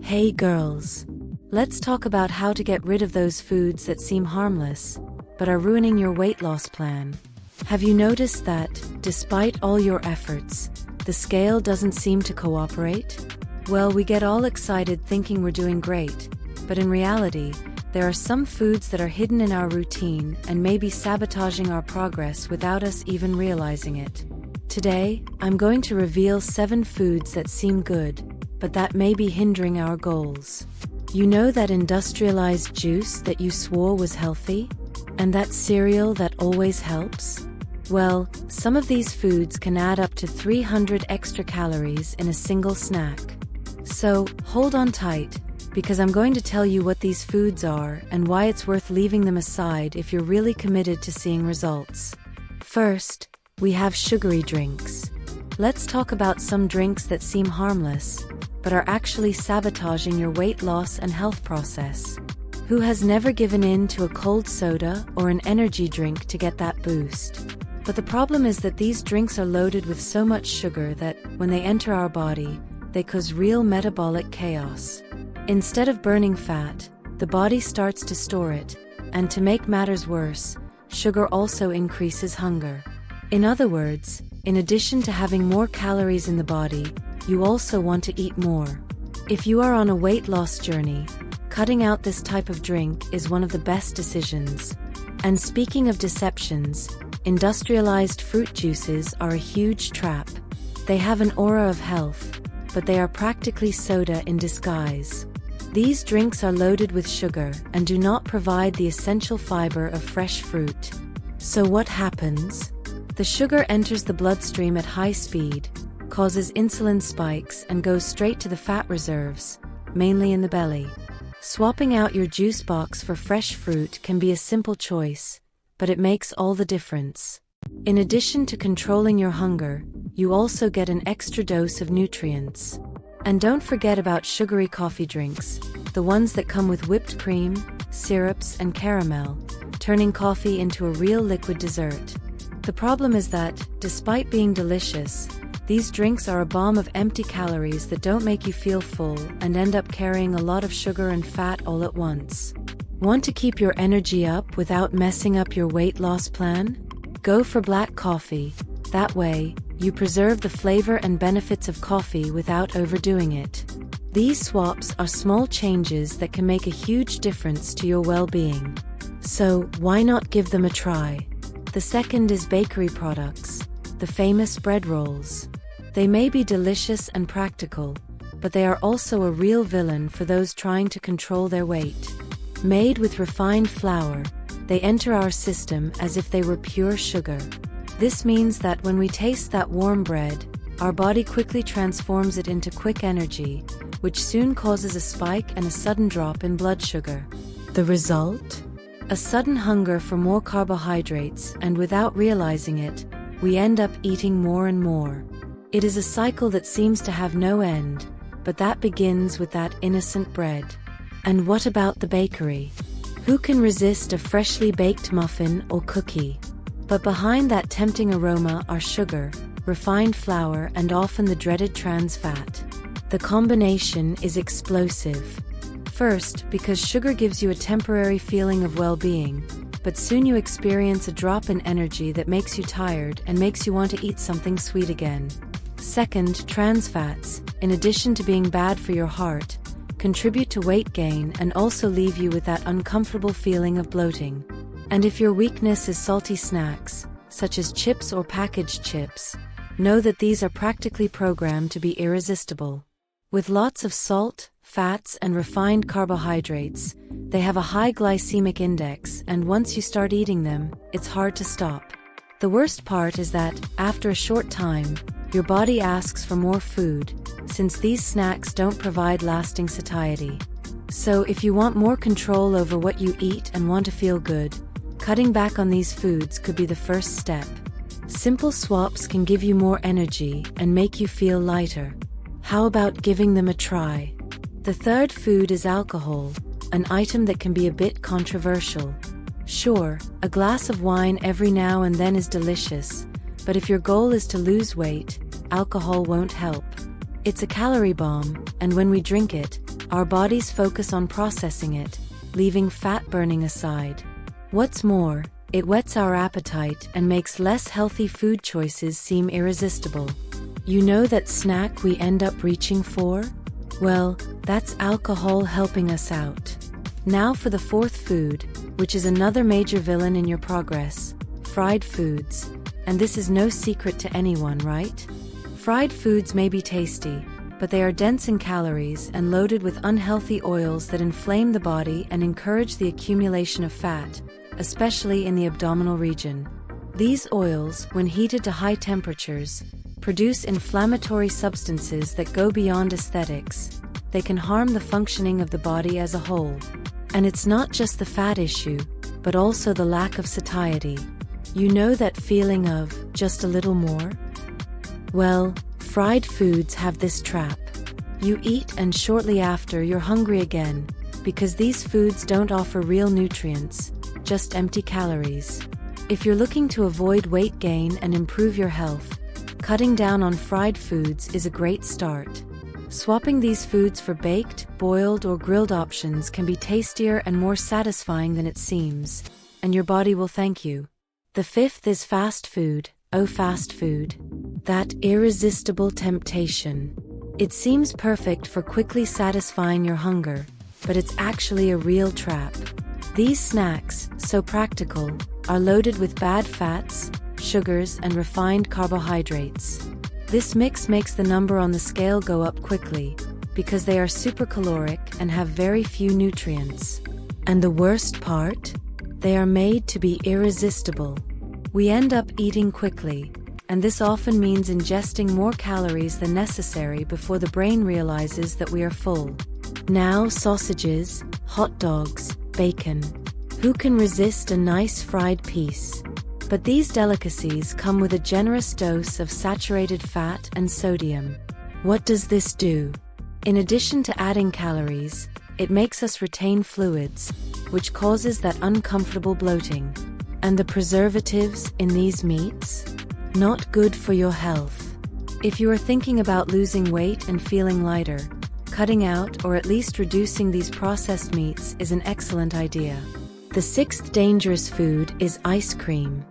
Hey girls! Let's talk about how to get rid of those foods that seem harmless, but are ruining your weight loss plan. Have you noticed that, despite all your efforts, the scale doesn't seem to cooperate? Well, we get all excited thinking we're doing great, but in reality, there are some foods that are hidden in our routine and may be sabotaging our progress without us even realizing it. Today, I'm going to reveal 7 foods that seem good, but that may be hindering our goals. You know that industrialized juice that you swore was healthy? And that cereal that always helps? Well, some of these foods can add up to 300 extra calories in a single snack. So, hold on tight, because I'm going to tell you what these foods are and why it's worth leaving them aside if you're really committed to seeing results. First, we have sugary drinks. Let's talk about some drinks that seem harmless, but are actually sabotaging your weight loss and health process. Who has never given in to a cold soda or an energy drink to get that boost? But the problem is that these drinks are loaded with so much sugar that, when they enter our body, they cause real metabolic chaos. Instead of burning fat, the body starts to store it, and to make matters worse, sugar also increases hunger. In other words, in addition to having more calories in the body, you also want to eat more. If you are on a weight loss journey, cutting out this type of drink is one of the best decisions. And speaking of deceptions, industrialized fruit juices are a huge trap. They have an aura of health, but they are practically soda in disguise. These drinks are loaded with sugar and do not provide the essential fiber of fresh fruit. So what happens? The sugar enters the bloodstream at high speed, causes insulin spikes and goes straight to the fat reserves, mainly in the belly. Swapping out your juice box for fresh fruit can be a simple choice, but it makes all the difference. In addition to controlling your hunger, you also get an extra dose of nutrients. And don't forget about sugary coffee drinks, the ones that come with whipped cream, syrups, and caramel, turning coffee into a real liquid dessert. The problem is that, despite being delicious, these drinks are a bomb of empty calories that don't make you feel full and end up carrying a lot of sugar and fat all at once. Want to keep your energy up without messing up your weight loss plan? Go for black coffee. That way, you preserve the flavor and benefits of coffee without overdoing it. These swaps are small changes that can make a huge difference to your well-being. So, why not give them a try? The second is bakery products, the famous bread rolls. They may be delicious and practical, but they are also a real villain for those trying to control their weight. Made with refined flour, they enter our system as if they were pure sugar. This means that when we taste that warm bread, our body quickly transforms it into quick energy, which soon causes a spike and a sudden drop in blood sugar. The result? A sudden hunger for more carbohydrates, and without realizing it, we end up eating more and more. It is a cycle that seems to have no end, but that begins with that innocent bread. And what about the bakery? Who can resist a freshly baked muffin or cookie? But behind that tempting aroma are sugar, refined flour, and often the dreaded trans fat. The combination is explosive. First, because sugar gives you a temporary feeling of well-being, but soon you experience a drop in energy that makes you tired and makes you want to eat something sweet again. Second, trans fats, in addition to being bad for your heart, contribute to weight gain and also leave you with that uncomfortable feeling of bloating. And if your weakness is salty snacks, such as chips or packaged chips, know that these are practically programmed to be irresistible. With lots of salt, fats, and refined carbohydrates, they have a high glycemic index, and once you start eating them, it's hard to stop. The worst part is that, after a short time, your body asks for more food, since these snacks don't provide lasting satiety. So if you want more control over what you eat and want to feel good, cutting back on these foods could be the first step. Simple swaps can give you more energy and make you feel lighter. How about giving them a try? The third food is alcohol, an item that can be a bit controversial. Sure, a glass of wine every now and then is delicious, but if your goal is to lose weight, alcohol won't help. It's a calorie bomb, and when we drink it, Our bodies focus on processing it, leaving fat burning aside. What's more, it whets our appetite and makes less healthy food choices seem irresistible. You know that snack we end up reaching for? Well, that's alcohol helping us out. Now for the fourth food, which is another major villain in your progress: fried foods. And this is no secret to anyone, right? Fried foods may be tasty, but they are dense in calories and loaded with unhealthy oils that inflame the body and encourage the accumulation of fat, especially in the abdominal region. These oils, when heated to high temperatures, produce inflammatory substances that go beyond aesthetics. They can harm the functioning of the body as a whole. And it's not just the fat issue, but also the lack of satiety. You know that feeling of just a little more? Well, fried foods have this trap. You eat and shortly after you're hungry again, because these foods don't offer real nutrients, just empty calories. If you're looking to avoid weight gain and improve your health, cutting down on fried foods is a great start. Swapping these foods for baked, boiled, or grilled options can be tastier and more satisfying than it seems, and your body will thank you. The fifth is fast food. Oh, fast food. That irresistible temptation. It seems perfect for quickly satisfying your hunger, but it's actually a real trap. These snacks, so practical, are loaded with bad fats, sugars, and refined carbohydrates. This mix makes the number on the scale go up quickly, because they are supercaloric and have very few nutrients. And the worst part? They are made to be irresistible. We end up eating quickly, and this often means ingesting more calories than necessary before the brain realizes that we are full. Now sausages, hot dogs, bacon. Who can resist a nice fried piece? But these delicacies come with a generous dose of saturated fat and sodium. What does this do? In addition to adding calories, it makes us retain fluids, which causes that uncomfortable bloating. And the preservatives in these meats? Not good for your health. If you are thinking about losing weight and feeling lighter, cutting out or at least reducing these processed meats is an excellent idea. The sixth dangerous food is ice cream.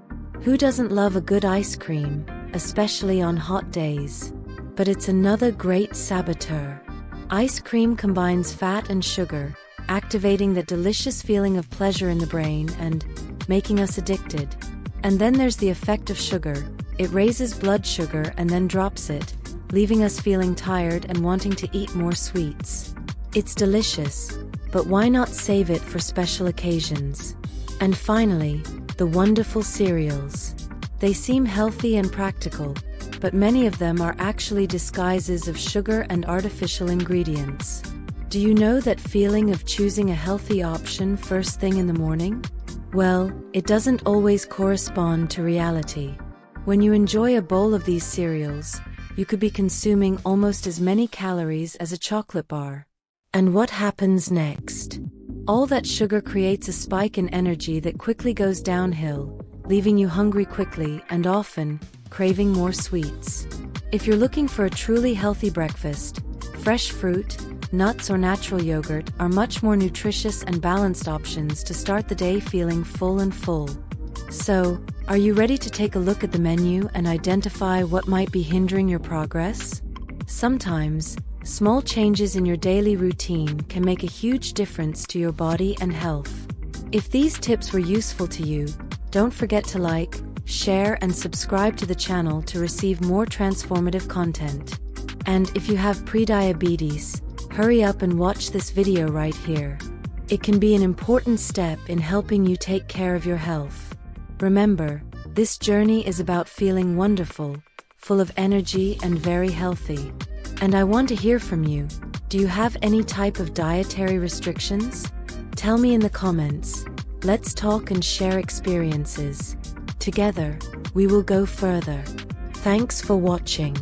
Who doesn't love a good ice cream, especially on hot days? But it's another great saboteur. Ice cream combines fat and sugar, activating the delicious feeling of pleasure in the brain and making us addicted. And then there's the effect of sugar. It raises blood sugar and then drops it, leaving us feeling tired and wanting to eat more sweets. It's delicious, but why not save it for special occasions? And finally, the wonderful cereals. They seem healthy and practical, but many of them are actually disguises of sugar and artificial ingredients. Do you know that feeling of choosing a healthy option first thing in the morning? Well, it doesn't always correspond to reality. When you enjoy a bowl of these cereals, you could be consuming almost as many calories as a chocolate bar. And what happens next? All that sugar creates a spike in energy that quickly goes downhill, leaving you hungry quickly and often craving more sweets. If you're looking for a truly healthy breakfast, fresh fruit, nuts, or natural yogurt are much more nutritious and balanced options to start the day feeling full and full. So, are you ready to take a look at the menu and identify what might be hindering your progress? Sometimes, small changes in your daily routine can make a huge difference to your body and health. If these tips were useful to you, don't forget to like, share, and subscribe to the channel to receive more transformative content. And if you have prediabetes, hurry up and watch this video right here. It can be an important step in helping you take care of your health. Remember, this journey is about feeling wonderful, full of energy, and very healthy. And I want to hear from you. Do you have any type of dietary restrictions? Tell me in the comments. Let's talk and share experiences. Together, we will go further. Thanks for watching.